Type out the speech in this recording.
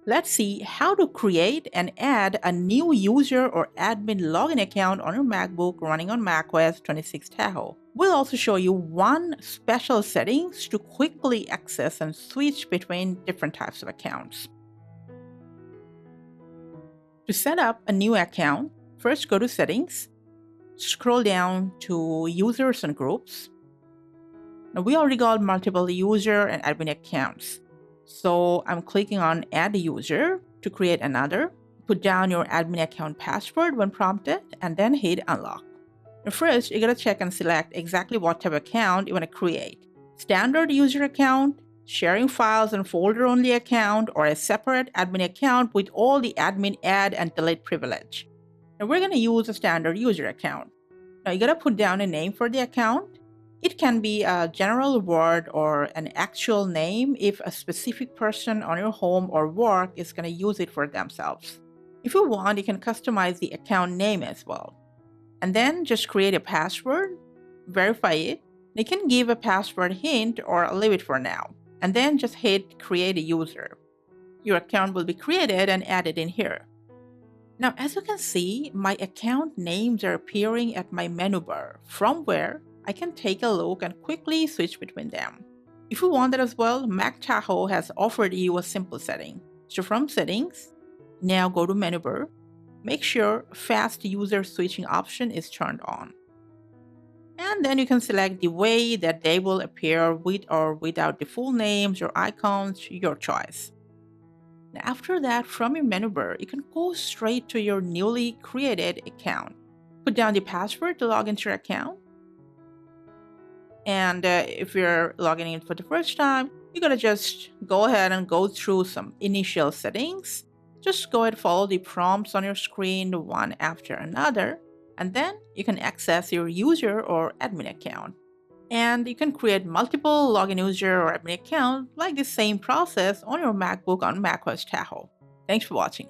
Let's see how to create and add a new user or admin login account on your MacBook running on macOS 26 Tahoe. We'll also show you one special settings to quickly access and switch between different types of accounts. To set up a new account, first go to Settings, scroll down to Users and Groups. Now we already got multiple user and admin accounts. So I'm clicking on Add User to create another. Put down your admin account password when prompted and then hit Unlock. Now first, you gotta check and select exactly what type of account you wanna create. Standard user account, sharing files and folder only account, or a separate admin account with all the admin add and delete privilege. Now we're gonna use a standard user account. Now you gotta put down a name for the account. It can be a general word or an actual name if a specific person on your home or work is going to use it for themselves. If you want, you can customize the account name as well. And then just create a password, verify it. You can give a password hint or leave it for now. And then just hit create a user. Your account will be created and added in here. Now, as you can see, my account names are appearing at my menu bar, from where I can take a look and quickly switch between them. If you want that as well, Mac Tahoe has offered you a simple setting. So from Settings, now go to Menu Bar. Make sure Fast User Switching option is turned on. And then you can select the way that they will appear with or without the full names or icons, your choice. Now, after that, from your menu bar, you can go straight to your newly created account. Put down the password to log into your account. And if you're logging in for the first time, you're going to just go ahead and go through some initial settings. Just go ahead and follow the prompts on your screen one after another. And then you can access your user or admin account. And you can create multiple login user or admin account like the same process on your MacBook on macOS Tahoe. Thanks for watching.